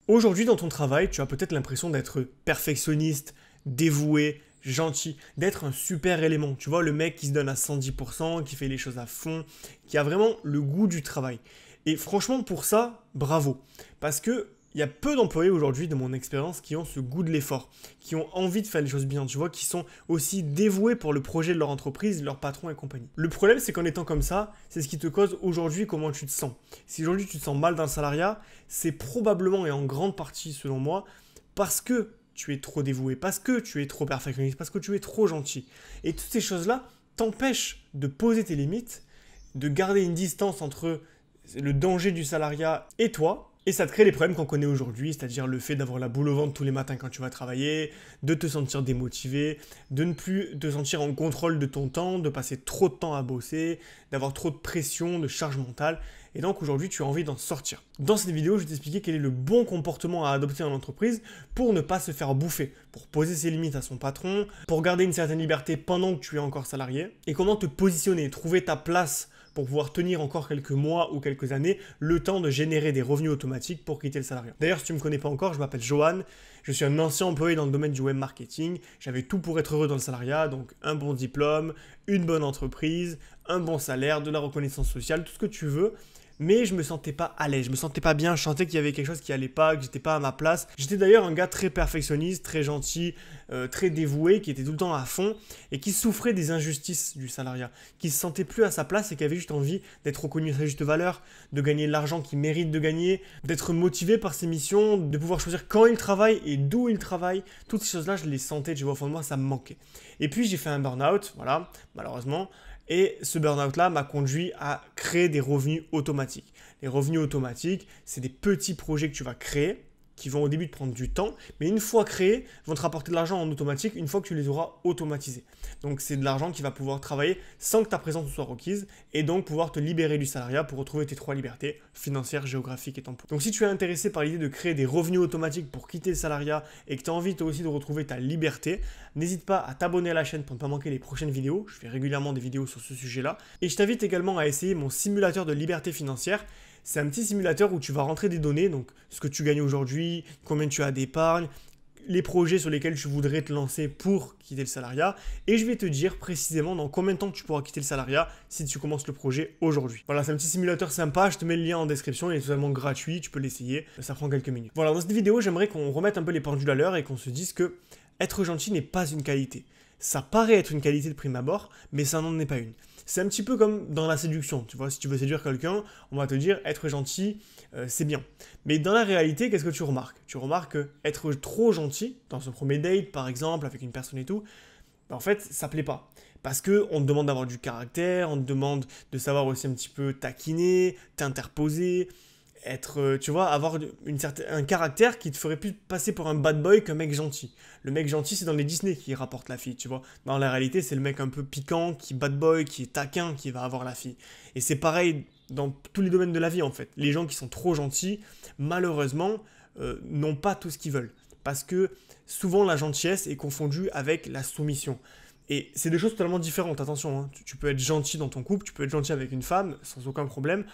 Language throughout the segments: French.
Aujourd'hui, dans ton travail, tu as peut-être l'impression d'être perfectionniste, dévoué, gentil, d'être un super élément. Tu vois, le mec qui se donne à 110%, qui fait les choses à fond, qui a vraiment le goût du travail. Et franchement, pour ça, bravo. Parce que il y a peu d'employés aujourd'hui, de mon expérience, qui ont ce goût de l'effort, qui ont envie de faire les choses bien, tu vois, qui sont aussi dévoués pour le projet de leur entreprise, leur patron et compagnie. Le problème, c'est qu'en étant comme ça, c'est ce qui te cause aujourd'hui comment tu te sens. Si aujourd'hui tu te sens mal dans le salariat, c'est probablement et en grande partie, selon moi, parce que tu es trop dévoué, parce que tu es trop perfectionniste, parce que tu es trop gentil. Et toutes ces choses-là t'empêchent de poser tes limites, de garder une distance entre le danger du salariat et toi, et ça te crée les problèmes qu'on connaît aujourd'hui, c'est-à-dire le fait d'avoir la boule au ventre tous les matins quand tu vas travailler, de te sentir démotivé, de ne plus te sentir en contrôle de ton temps, de passer trop de temps à bosser, d'avoir trop de pression, de charge mentale. Et donc aujourd'hui, tu as envie d'en sortir. Dans cette vidéo, je vais t'expliquer quel est le bon comportement à adopter en entreprise pour ne pas se faire bouffer, pour poser ses limites à son patron, pour garder une certaine liberté pendant que tu es encore salarié, et comment te positionner, trouver ta place pour pouvoir tenir encore quelques mois ou quelques années, le temps de générer des revenus automatiques pour quitter le salariat. D'ailleurs, si tu ne me connais pas encore, je m'appelle Johan, je suis un ancien employé dans le domaine du web marketing, j'avais tout pour être heureux dans le salariat, donc un bon diplôme, une bonne entreprise, un bon salaire, de la reconnaissance sociale, tout ce que tu veux. Mais je me sentais pas à l'aise, je me sentais pas bien, je sentais qu'il y avait quelque chose qui allait pas, que j'étais pas à ma place. J'étais d'ailleurs un gars très perfectionniste, très gentil, très dévoué, qui était tout le temps à fond et qui souffrait des injustices du salariat, qui se sentait plus à sa place et qui avait juste envie d'être reconnu à sa juste valeur, de gagner l'argent qu'il mérite de gagner, d'être motivé par ses missions, de pouvoir choisir quand il travaille et d'où il travaille. Toutes ces choses-là, je les sentais, tu vois, au fond de moi, ça me manquait. Et puis j'ai fait un burn-out, voilà, malheureusement. Et ce burn-out-là m'a conduit à créer des revenus automatiques. Les revenus automatiques, c'est des petits projets que tu vas créer, qui vont au début te prendre du temps, mais une fois créés, vont te rapporter de l'argent en automatique une fois que tu les auras automatisés. Donc c'est de l'argent qui va pouvoir travailler sans que ta présence soit requise, et donc pouvoir te libérer du salariat pour retrouver tes 3 libertés, financières, géographiques et temporelles. Donc si tu es intéressé par l'idée de créer des revenus automatiques pour quitter le salariat, et que tu as envie toi aussi de retrouver ta liberté, n'hésite pas à t'abonner à la chaîne pour ne pas manquer les prochaines vidéos, je fais régulièrement des vidéos sur ce sujet-là, et je t'invite également à essayer mon simulateur de liberté financière. C'est un petit simulateur où tu vas rentrer des données, donc ce que tu gagnes aujourd'hui, combien tu as d'épargne, les projets sur lesquels tu voudrais te lancer pour quitter le salariat, et je vais te dire précisément dans combien de temps tu pourras quitter le salariat si tu commences le projet aujourd'hui. Voilà, c'est un petit simulateur sympa, je te mets le lien en description, il est totalement gratuit, tu peux l'essayer, ça prend quelques minutes. Voilà, dans cette vidéo, j'aimerais qu'on remette un peu les pendules à l'heure et qu'on se dise que être gentil n'est pas une qualité. Ça paraît être une qualité de prime abord, mais ça n'en est pas une. C'est un petit peu comme dans la séduction, tu vois, si tu veux séduire quelqu'un, on va te dire être gentil, c'est bien. Mais dans la réalité, qu'est-ce que tu remarques? Tu remarques que être trop gentil, dans ce premier date par exemple, avec une personne et tout, en fait, ça plaît pas. Parce qu'on te demande d'avoir du caractère, on te demande de savoir aussi un petit peu taquiner, t'interposer, être, tu vois, avoir un caractère qui te ferait plus passer pour un bad boy qu'un mec gentil. Le mec gentil, c'est dans les Disney qui rapporte la fille, tu vois. Dans la réalité, c'est le mec un peu piquant, qui bad boy, qui est taquin, qui va avoir la fille. Et c'est pareil dans tous les domaines de la vie, en fait. Les gens qui sont trop gentils, malheureusement, n'ont pas tout ce qu'ils veulent. Parce que souvent, la gentillesse est confondue avec la soumission. Et c'est des choses totalement différentes, attention, hein. Tu peux être gentil dans ton couple, tu peux être gentil avec une femme, sans aucun problème.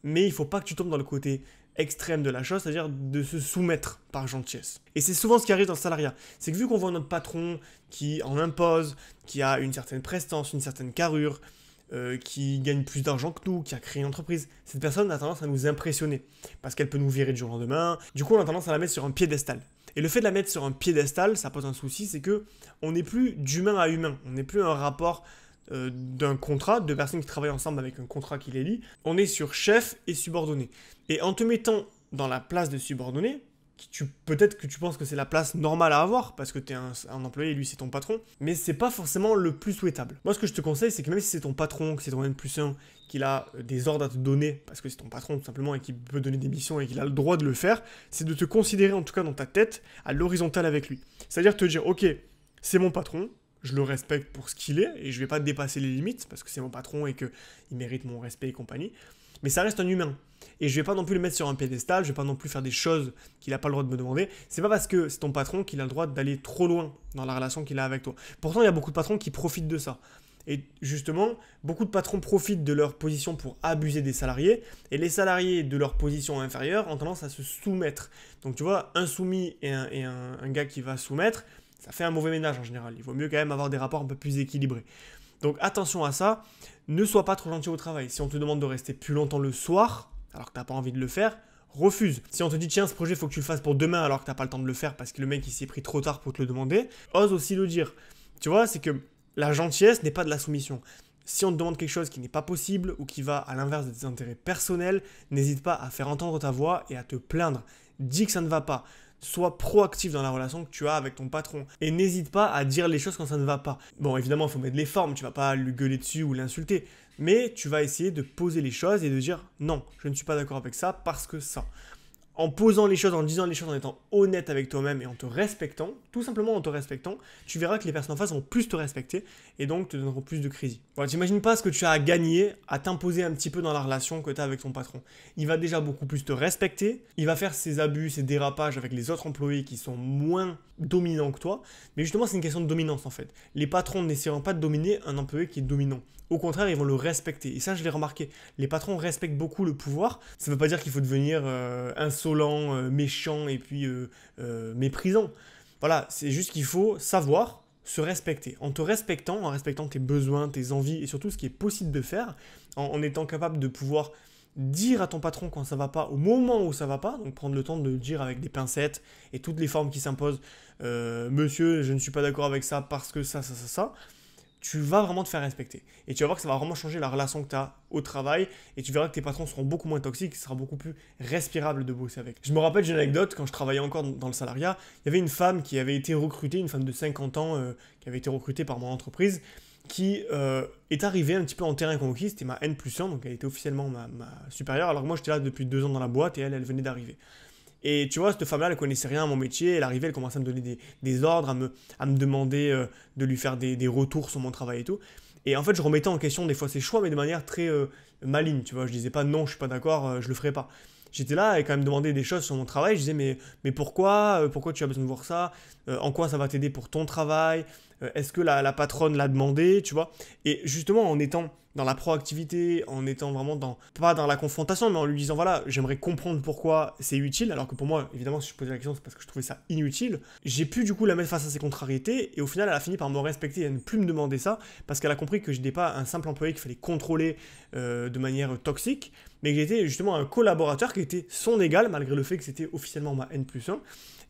Mais il ne faut pas que tu tombes dans le côté extrême de la chose, c'est-à-dire de se soumettre par gentillesse. Et c'est souvent ce qui arrive dans le salariat. C'est que vu qu'on voit notre patron qui en impose, qui a une certaine prestance, une certaine carrure, qui gagne plus d'argent que nous, qui a créé une entreprise, cette personne a tendance à nous impressionner, parce qu'elle peut nous virer du jour au lendemain. Du coup, on a tendance à la mettre sur un piédestal. Et le fait de la mettre sur un piédestal, ça pose un souci, c'est que on n'est plus d'humain à humain, on n'est plus un rapport d'un contrat, deux personnes qui travaillent ensemble avec un contrat qui les lie, on est sur chef et subordonné. Et en te mettant dans la place de subordonné, peut-être que tu penses que c'est la place normale à avoir, parce que tu es un employé et lui c'est ton patron, mais c'est pas forcément le plus souhaitable. Moi ce que je te conseille, c'est que même si c'est ton patron, que c'est ton N+1, qu'il a des ordres à te donner, parce que c'est ton patron tout simplement et qu'il peut donner des missions et qu'il a le droit de le faire, c'est de te considérer en tout cas dans ta tête à l'horizontale avec lui. C'est-à-dire te dire, ok, c'est mon patron, je le respecte pour ce qu'il est, et je vais pas dépasser les limites, parce que c'est mon patron et qu'il mérite mon respect et compagnie, mais ça reste un humain. Et je vais pas non plus le mettre sur un piédestal, je vais pas non plus faire des choses qu'il a pas le droit de me demander. C'est pas parce que c'est ton patron qu'il a le droit d'aller trop loin dans la relation qu'il a avec toi. Pourtant, il y a beaucoup de patrons qui profitent de ça. Et justement, beaucoup de patrons profitent de leur position pour abuser des salariés, et les salariés de leur position inférieure ont tendance à se soumettre. Donc tu vois, un soumis et un gars qui va soumettre, ça fait un mauvais ménage en général. Il vaut mieux quand même avoir des rapports un peu plus équilibrés. Donc attention à ça, ne sois pas trop gentil au travail. Si on te demande de rester plus longtemps le soir, alors que tu n'as pas envie de le faire, refuse. Si on te dit tiens, ce projet, il faut que tu le fasses pour demain alors que tu n'as pas le temps de le faire parce que le mec il s'y est pris trop tard pour te le demander, ose aussi le dire. Tu vois, c'est que la gentillesse n'est pas de la soumission. Si on te demande quelque chose qui n'est pas possible ou qui va à l'inverse de tes intérêts personnels, n'hésite pas à faire entendre ta voix et à te plaindre. Dis que ça ne va pas. Sois proactif dans la relation que tu as avec ton patron. Et n'hésite pas à dire les choses quand ça ne va pas. Bon, évidemment, il faut mettre les formes, tu vas pas lui gueuler dessus ou l'insulter. Mais tu vas essayer de poser les choses et de dire non, je ne suis pas d'accord avec ça parce que ça. En posant les choses, en disant les choses, en étant honnête avec toi-même et en te respectant, tout simplement en te respectant, tu verras que les personnes en face vont plus te respecter et donc te donneront plus de crédit. Voilà, t'imagines pas ce que tu as à gagner à t'imposer un petit peu dans la relation que tu as avec ton patron. Il va déjà beaucoup plus te respecter, il va faire ses abus, ses dérapages avec les autres employés qui sont moins dominants que toi, mais justement c'est une question de dominance en fait. Les patrons n'essaieront pas de dominer un employé qui est dominant. Au contraire, ils vont le respecter. Et ça, je l'ai remarqué. Les patrons respectent beaucoup le pouvoir. Ça ne veut pas dire qu'il faut devenir insolent, méchant et puis méprisant. Voilà, c'est juste qu'il faut savoir se respecter. En te respectant, en respectant tes besoins, tes envies et surtout ce qui est possible de faire, en étant capable de pouvoir dire à ton patron quand ça va pas, au moment où ça va pas, donc prendre le temps de le dire avec des pincettes et toutes les formes qui s'imposent. Monsieur, je ne suis pas d'accord avec ça parce que ça. Tu vas vraiment te faire respecter. Et tu vas voir que ça va vraiment changer la relation que tu as au travail. Et tu verras que tes patrons seront beaucoup moins toxiques. Ce sera beaucoup plus respirable de bosser avec. Je me rappelle d'une anecdote, quand je travaillais encore dans le salariat, il y avait une femme qui avait été recrutée, une femme de 50 ans, qui avait été recrutée par mon entreprise, qui est arrivée un petit peu en terrain conquis. C'était ma N+1, donc elle était officiellement ma supérieure. Alors que moi, j'étais là depuis 2 ans dans la boîte et elle venait d'arriver. Et tu vois, cette femme-là, elle connaissait rien à mon métier. Elle arrivait, elle commençait à me donner des ordres, à me demander de lui faire des retours sur mon travail et tout. Et en fait, je remettais en question des fois ses choix, mais de manière très maligne, tu vois. Je disais pas non, je suis pas d'accord, je le ferai pas. J'étais là et quand même demandé des choses sur mon travail. Je disais mais pourquoi tu as besoin de voir ça? En quoi ça va t'aider pour ton travail? Est-ce que la patronne l'a demandé, tu vois? Et justement, en étant dans la proactivité, en étant vraiment pas dans la confrontation, mais en lui disant voilà, j'aimerais comprendre pourquoi c'est utile, alors que pour moi, évidemment, si je posais la question, c'est parce que je trouvais ça inutile. J'ai pu du coup la mettre face à ses contrariétés, et au final, elle a fini par me respecter et à ne plus me demander ça, parce qu'elle a compris que je n'étais pas un simple employé qu'il fallait contrôler de manière toxique, mais que j'étais justement un collaborateur qui était son égal, malgré le fait que c'était officiellement ma N+1.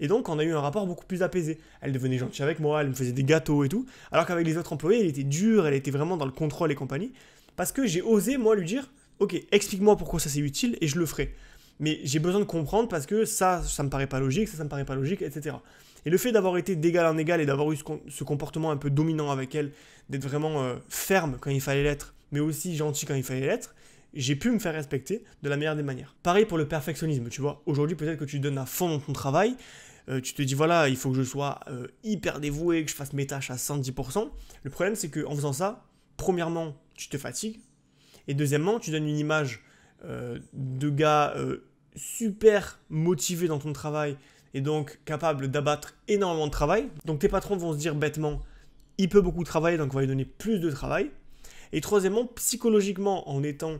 Et donc, on a eu un rapport beaucoup plus apaisé. Elle devenait gentille avec moi, elle me faisait des gâteaux et tout. Alors qu'avec les autres employés, elle était dure, elle était vraiment dans le contrôle et compagnie. Parce que j'ai osé, moi, lui dire « Ok, explique-moi pourquoi ça c'est utile et je le ferai. Mais j'ai besoin de comprendre parce que ça me paraît pas logique, ça me paraît pas logique, etc. » Et le fait d'avoir été d'égal en égal et d'avoir eu ce comportement un peu dominant avec elle, d'être vraiment ferme quand il fallait l'être, mais aussi gentil quand il fallait l'être, j'ai pu me faire respecter de la meilleure des manières. Pareil pour le perfectionnisme, tu vois. Aujourd'hui, peut-être que tu donnes à fond dans ton travail, tu te dis voilà, il faut que je sois hyper dévoué, que je fasse mes tâches à 110%. Le problème, c'est qu'en faisant ça, premièrement, tu te fatigues, et deuxièmement, tu donnes une image de gars super motivé dans ton travail, et donc capable d'abattre énormément de travail. Donc tes patrons vont se dire bêtement, il peut beaucoup travailler, donc on va lui donner plus de travail. Et troisièmement, psychologiquement, en étant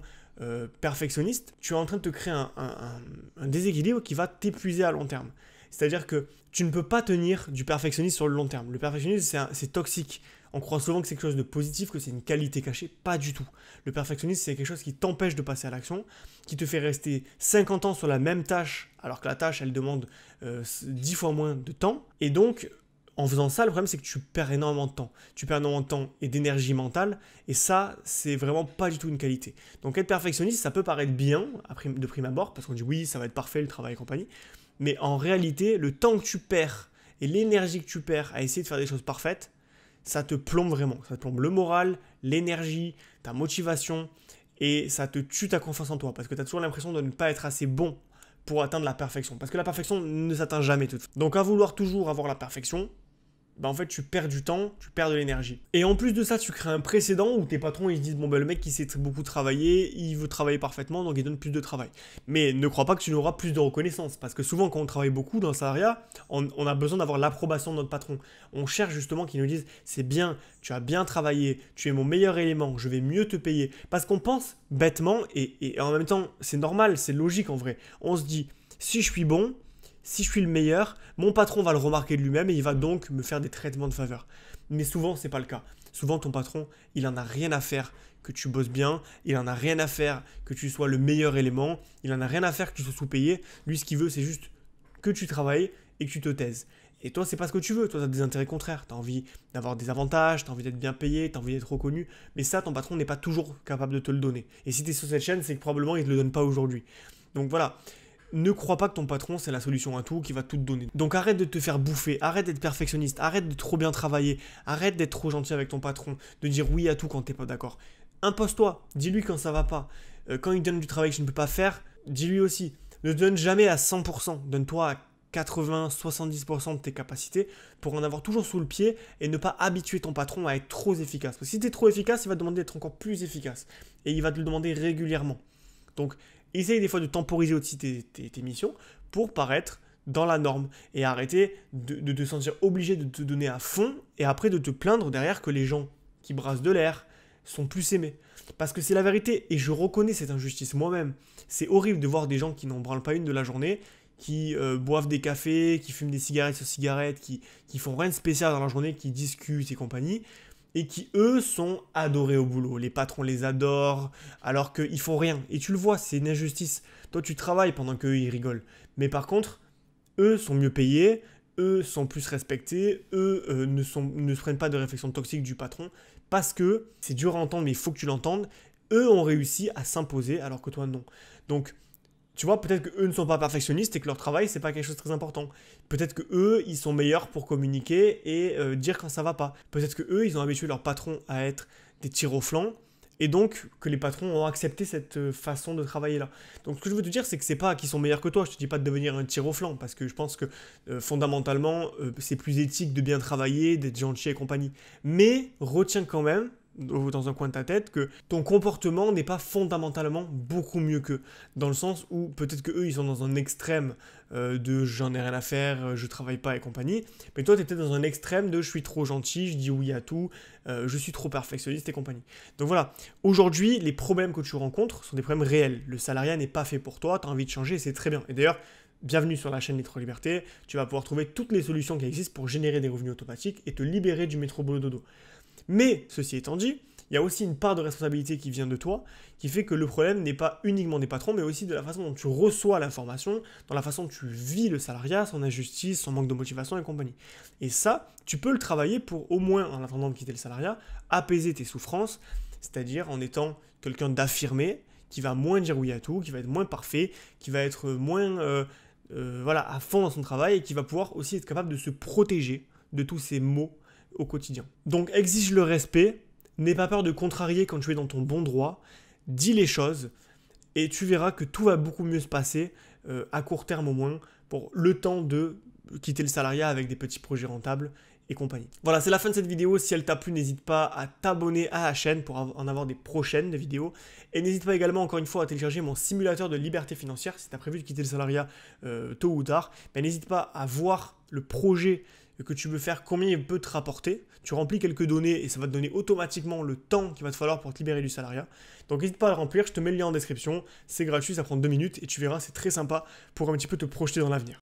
perfectionniste, tu es en train de te créer un déséquilibre qui va t'épuiser à long terme. C'est-à-dire que tu ne peux pas tenir du perfectionnisme sur le long terme. Le perfectionnisme, c'est toxique. On croit souvent que c'est quelque chose de positif, que c'est une qualité cachée. Pas du tout. Le perfectionnisme, c'est quelque chose qui t'empêche de passer à l'action, qui te fait rester 50 ans sur la même tâche, alors que la tâche, elle demande 10 fois moins de temps. Et donc, en faisant ça, le problème, c'est que tu perds énormément de temps. Tu perds énormément de temps et d'énergie mentale, et ça, c'est vraiment pas du tout une qualité. Donc, être perfectionniste, ça peut paraître bien, de prime abord, parce qu'on dit oui, ça va être parfait, le travail et compagnie, mais en réalité, le temps que tu perds et l'énergie que tu perds à essayer de faire des choses parfaites, ça te plombe vraiment. Ça te plombe le moral, l'énergie, ta motivation, et ça te tue ta confiance en toi, parce que tu as toujours l'impression de ne pas être assez bon pour atteindre la perfection, parce que la perfection ne s'atteint jamais toute. Donc à vouloir toujours avoir la perfection, bah en fait tu perds du temps, tu perds de l'énergie. Et en plus de ça, tu crées un précédent où tes patrons ils se disent bon bah le mec qui sait beaucoup travailler, il veut travailler parfaitement donc il donne plus de travail. Mais ne crois pas que tu n'auras plus de reconnaissance parce que souvent quand on travaille beaucoup dans le salariat, on a besoin d'avoir l'approbation de notre patron. On cherche justement qu'il nous dise c'est bien, tu as bien travaillé, tu es mon meilleur élément, je vais mieux te payer. Parce qu'on pense bêtement et en même temps c'est normal, c'est logique en vrai. On se dit si je suis bon, si je suis le meilleur, mon patron va le remarquer de lui-même et il va donc me faire des traitements de faveur. Mais souvent, c'est pas le cas. Souvent, ton patron, il en a rien à faire que tu bosses bien, il en a rien à faire que tu sois le meilleur élément, il en a rien à faire que tu sois sous-payé. Lui, ce qu'il veut, c'est juste que tu travailles et que tu te taises. Et toi, c'est pas ce que tu veux. Toi, tu as des intérêts contraires. Tu as envie d'avoir des avantages, tu as envie d'être bien payé, tu as envie d'être reconnu. Mais ça, ton patron n'est pas toujours capable de te le donner. Et si tu es sur cette chaîne, c'est que probablement il ne te le donne pas aujourd'hui. Donc voilà. Ne crois pas que ton patron c'est la solution à tout, qui va tout te donner. Donc arrête de te faire bouffer, arrête d'être perfectionniste, arrête de trop bien travailler, arrête d'être trop gentil avec ton patron, de dire oui à tout quand t'es pas d'accord. Impose-toi, dis-lui quand ça va pas. Quand il donne du travail que je ne peux pas faire, dis-lui aussi. Ne donne jamais à 100%, donne-toi à 80, 70% de tes capacités pour en avoir toujours sous le pied et ne pas habituer ton patron à être trop efficace. Parce que si tu es trop efficace, il va te demander d'être encore plus efficace. Et il va te le demander régulièrement. Donc, essaye des fois de temporiser aussi tes missions pour paraître dans la norme et arrêter de te sentir obligé de te donner à fond et après de te plaindre derrière que les gens qui brassent de l'air sont plus aimés. Parce que c'est la vérité et je reconnais cette injustice moi-même. C'est horrible de voir des gens qui n'en branlent pas une de la journée, qui boivent des cafés, qui fument des cigarettes sur cigarettes, qui font rien de spécial dans la journée, qui discutent et compagnie, et qui, eux, sont adorés au boulot. Les patrons les adorent, alors qu'ils font rien. Et tu le vois, c'est une injustice. Toi, tu travailles pendant qu'eux, ils rigolent. Mais par contre, eux sont mieux payés, eux sont plus respectés, eux ne se prennent pas de réflexion toxique du patron, parce que, c'est dur à entendre, mais il faut que tu l'entendes, eux ont réussi à s'imposer, alors que toi, non. Donc, tu vois, peut-être qu'eux ne sont pas perfectionnistes et que leur travail, c'est pas quelque chose de très important. Peut-être qu'eux, ils sont meilleurs pour communiquer et dire quand ça va pas. Peut-être qu'eux, ils ont habitué leur patron à être des tirs au flanc et donc que les patrons ont accepté cette façon de travailler là. Donc ce que je veux te dire, c'est que c'est pas qu'ils sont meilleurs que toi. Je te dis pas de devenir un tir au flanc parce que je pense que fondamentalement, c'est plus éthique de bien travailler, d'être gentil et compagnie. Mais retiens quand même dans un coin de ta tête que ton comportement n'est pas fondamentalement beaucoup mieux qu'eux, dans le sens où peut-être qu'eux ils sont dans un extrême de j'en ai rien à faire, je travaille pas et compagnie, mais toi tu étais dans un extrême de je suis trop gentil, je dis oui à tout, je suis trop perfectionniste et compagnie. Donc voilà, aujourd'hui les problèmes que tu rencontres sont des problèmes réels, le salariat n'est pas fait pour toi, tu as envie de changer et c'est très bien. Et d'ailleurs, bienvenue sur la chaîne Métro Liberté, tu vas pouvoir trouver toutes les solutions qui existent pour générer des revenus automatiques et te libérer du métro boulot dodo. Mais, ceci étant dit, il y a aussi une part de responsabilité qui vient de toi, qui fait que le problème n'est pas uniquement des patrons, mais aussi de la façon dont tu reçois l'information, dans la façon dont tu vis le salariat, son injustice, son manque de motivation et compagnie. Et ça, tu peux le travailler pour au moins, en attendant de quitter le salariat, apaiser tes souffrances, c'est-à-dire en étant quelqu'un d'affirmé, qui va moins dire oui à tout, qui va être moins parfait, qui va être moins voilà, à fond dans son travail et qui va pouvoir aussi être capable de se protéger de tous ces maux au quotidien. Donc exige le respect, n'aie pas peur de contrarier quand tu es dans ton bon droit, dis les choses et tu verras que tout va beaucoup mieux se passer à court terme au moins pour le temps de quitter le salariat avec des petits projets rentables et compagnie. Voilà, c'est la fin de cette vidéo. Si elle t'a plu, n'hésite pas à t'abonner à la chaîne pour en avoir des prochaines vidéos. Et n'hésite pas également, encore une fois, à télécharger mon simulateur de liberté financière. Si tu as prévu de quitter le salariat tôt ou tard, ben, n'hésite pas à voir le projet que tu veux faire, combien il peut te rapporter. Tu remplis quelques données et ça va te donner automatiquement le temps qu'il va te falloir pour te libérer du salariat. Donc n'hésite pas à le remplir, je te mets le lien en description. C'est gratuit, ça prend 2 minutes et tu verras, c'est très sympa pour un petit peu te projeter dans l'avenir.